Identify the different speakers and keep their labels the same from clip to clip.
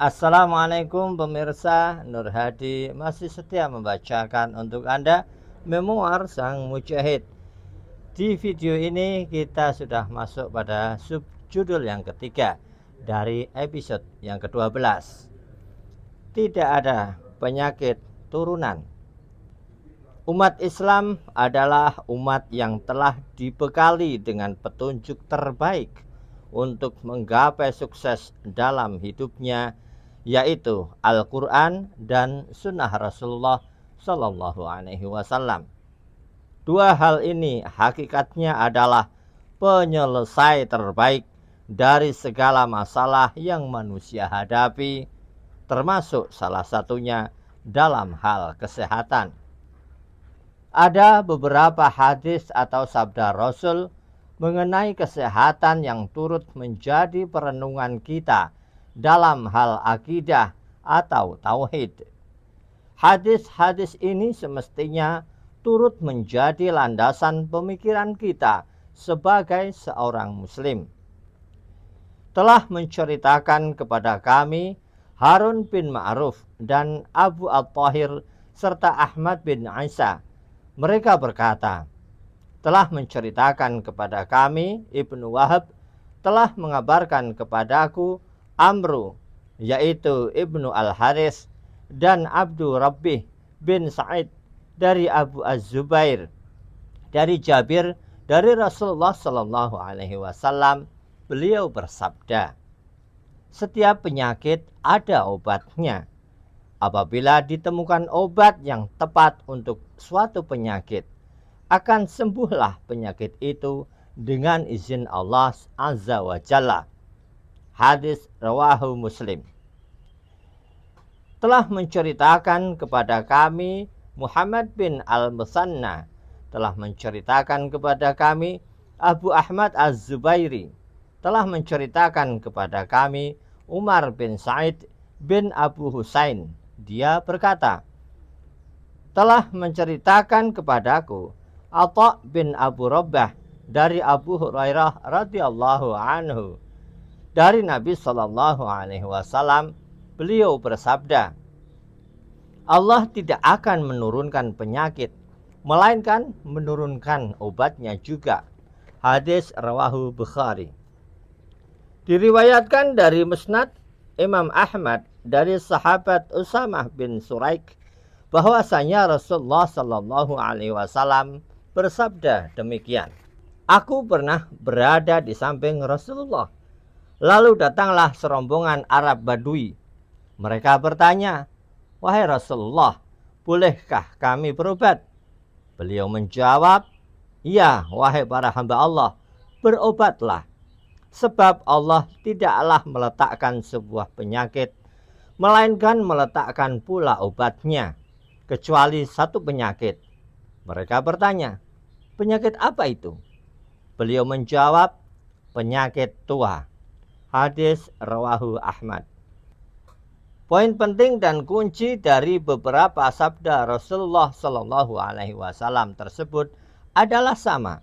Speaker 1: Assalamualaikum pemirsa, Nur Hadi masih setia membacakan untuk Anda Memoir Sang Mujahid. Di video ini kita sudah masuk pada subjudul yang ketiga dari episode yang ke-12. Tidak ada penyakit turunan. Umat Islam adalah umat yang telah dibekali dengan petunjuk terbaik untuk menggapai sukses dalam hidupnya, yaitu Al-Quran dan Sunnah Rasulullah Sallallahu Alaihi Wasallam. Dua hal ini hakikatnya adalah penyelesai terbaik dari segala masalah yang manusia hadapi, termasuk salah satunya dalam hal kesehatan. Ada beberapa hadis atau sabda Rasul mengenai kesehatan yang turut menjadi perenungan kita dalam hal akidah atau tauhid. Hadis-hadis ini semestinya turut menjadi landasan pemikiran kita sebagai seorang muslim. Telah menceritakan kepada kami Harun bin Ma'ruf dan Abu At-Tahir serta Ahmad bin Isa. Mereka berkata, telah menceritakan kepada kami Ibnu Wahab telah mengabarkan kepadaku Amru, yaitu Ibnu Al-Haris, dan Abdu Rabbih bin Sa'id dari Abu Az-Zubair, dari Jabir, dari Rasulullah Sallallahu Alaihi Wasallam. Beliau bersabda, setiap penyakit ada obatnya. Apabila ditemukan obat yang tepat untuk suatu penyakit, akan sembuhlah penyakit itu dengan izin Allah Azza wa Jalla. Hadis rawahu Muslim. Telah menceritakan kepada kami Muhammad bin Al-Musanna, telah menceritakan kepada kami Abu Ahmad Az-Zubairi, telah menceritakan kepada kami Umar bin Sa'id bin Abu Husain. Dia berkata, telah menceritakan kepadaku Atha bin Abu Rabbah dari Abu Hurairah radhiyallahu anhu, dari Nabi Sallallahu Alaihi Wasallam. Beliau bersabda, Allah tidak akan menurunkan penyakit, melainkan menurunkan obatnya juga. Hadis rawahu Bukhari. Diriwayatkan dari Musnad Imam Ahmad dari sahabat Usamah bin Suraik bahwasanya Rasulullah Sallallahu Alaihi Wasallam bersabda demikian, aku pernah berada di samping Rasulullah. Lalu datanglah serombongan Arab Badui. Mereka bertanya, wahai Rasulullah, bolehkah kami berobat? Beliau menjawab, ya wahai para hamba Allah, berobatlah. Sebab Allah tidaklah meletakkan sebuah penyakit, melainkan meletakkan pula obatnya, kecuali satu penyakit. Mereka bertanya, penyakit apa itu? Beliau menjawab, penyakit tua. Hadis rawahu Ahmad. Poin penting dan kunci dari beberapa sabda Rasulullah Sallallahu Alaihi Wasallam tersebut adalah sama,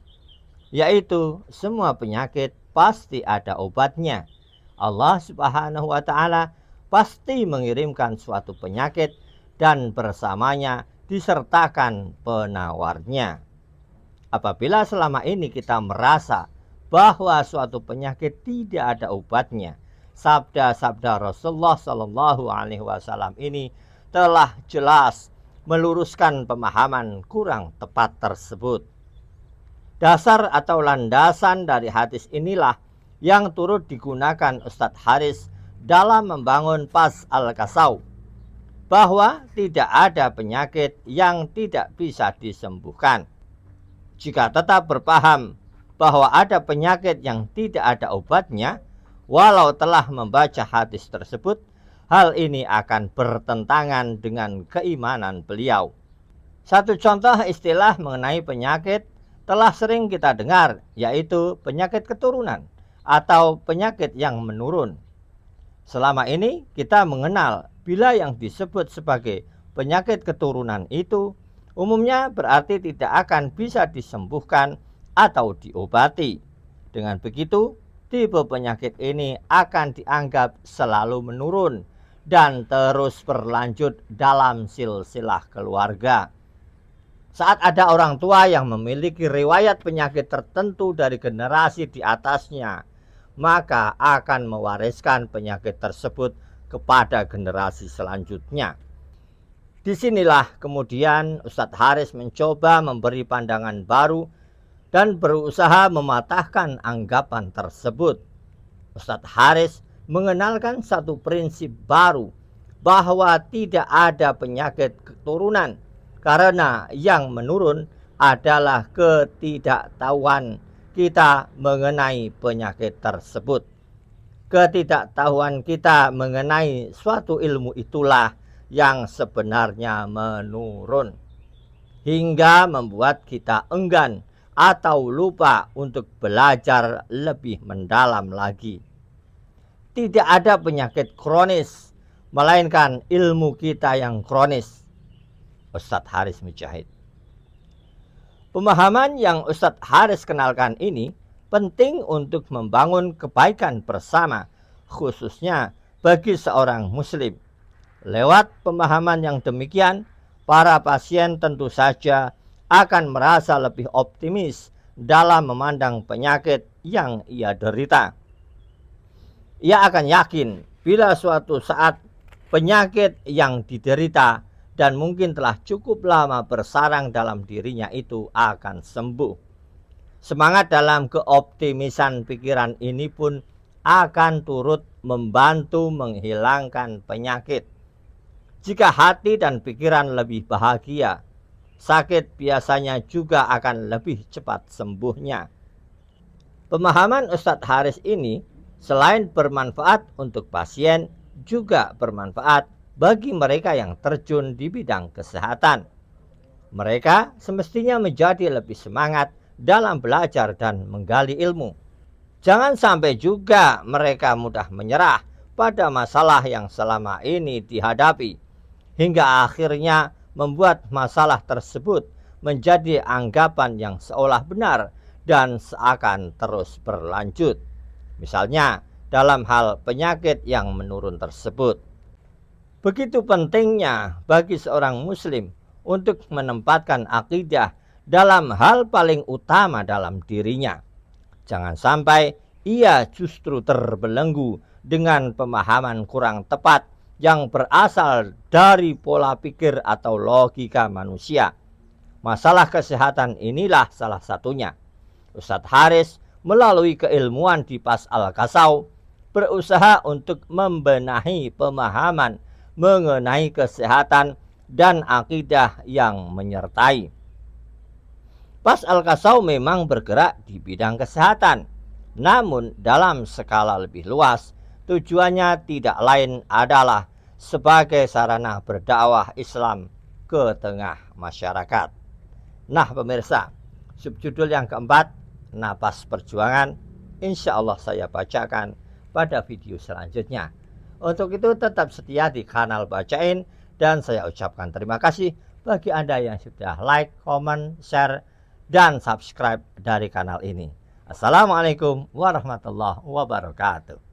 Speaker 1: yaitu semua penyakit pasti ada obatnya. Allah Subhanahu wa Ta'ala pasti mengirimkan suatu penyakit dan bersamanya disertakan penawarnya. Apabila selama ini kita merasa bahwa suatu penyakit tidak ada obatnya, sabda-sabda Rasulullah Sallallahu Alaihi Wasallam ini telah jelas meluruskan pemahaman kurang tepat tersebut. Dasar atau landasan dari hadis inilah yang turut digunakan Ustadz Haris dalam membangun Pas Al-Kasau, bahwa tidak ada penyakit yang tidak bisa disembuhkan. Jika tetap berpaham bahwa ada penyakit yang tidak ada obatnya, walau telah membaca hadis tersebut, hal ini akan bertentangan dengan keimanan beliau. Satu contoh istilah mengenai penyakit telah sering kita dengar, yaitu penyakit keturunan atau penyakit yang menurun. Selama ini kita mengenal bila yang disebut sebagai penyakit keturunan itu umumnya berarti tidak akan bisa disembuhkan atau diobati. Dengan begitu, tipe penyakit ini akan dianggap selalu menurun dan terus berlanjut dalam silsilah keluarga. Saat ada orang tua yang memiliki riwayat penyakit tertentu dari generasi di atasnya, maka akan mewariskan penyakit tersebut kepada generasi selanjutnya. Disinilah kemudian Ustadz Haris mencoba memberi pandangan baru dan berusaha mematahkan anggapan tersebut. Ustadz Haris mengenalkan satu prinsip baru, bahwa tidak ada penyakit keturunan, karena yang menurun adalah ketidaktahuan kita mengenai penyakit tersebut. Ketidaktahuan kita mengenai suatu ilmu itulah yang sebenarnya menurun, hingga membuat kita enggan atau lupa untuk belajar lebih mendalam lagi. Tidak ada penyakit kronis, melainkan ilmu kita yang kronis. Ustadz Haris Mujahid. Pemahaman yang Ustadz Haris kenalkan ini penting untuk membangun kebaikan bersama, khususnya bagi seorang muslim. Lewat pemahaman yang demikian, para pasien tentu saja akan merasa lebih optimis dalam memandang penyakit yang ia derita. Ia akan yakin bila suatu saat penyakit yang diderita dan mungkin telah cukup lama bersarang dalam dirinya itu akan sembuh. Semangat dalam keoptimisan pikiran ini pun akan turut membantu menghilangkan penyakit. Jika hati dan pikiran lebih bahagia, sakit biasanya juga akan lebih cepat sembuhnya. Pemahaman Ustadz Haris ini selain bermanfaat untuk pasien, juga bermanfaat bagi mereka yang terjun di bidang kesehatan. Mereka semestinya menjadi lebih semangat dalam belajar dan menggali ilmu. Jangan sampai juga mereka mudah menyerah pada masalah yang selama ini dihadapi, hingga akhirnya membuat masalah tersebut menjadi anggapan yang seolah benar dan seakan terus berlanjut. Misalnya dalam hal penyakit yang menurun tersebut. Begitu pentingnya bagi seorang muslim untuk menempatkan akidah dalam hal paling utama dalam dirinya. Jangan sampai ia justru terbelenggu dengan pemahaman kurang tepat yang berasal dari pola pikir atau logika manusia. Masalah kesehatan inilah salah satunya. Ustadz Haris melalui keilmuan di Pas Al-Kasau berusaha untuk membenahi pemahaman mengenai kesehatan dan akidah yang menyertai. Pas Al-Kasau memang bergerak di bidang kesehatan, namun dalam skala lebih luas. Tujuannya tidak lain adalah sebagai sarana berdakwah Islam ke tengah masyarakat. Nah pemirsa, subjudul yang keempat, Napas Perjuangan, insya Allah saya bacakan pada video selanjutnya. Untuk itu tetap setia di kanal Bacain, dan saya ucapkan terima kasih bagi Anda yang sudah like, comment, share, dan subscribe dari kanal ini. Assalamualaikum warahmatullahi wabarakatuh.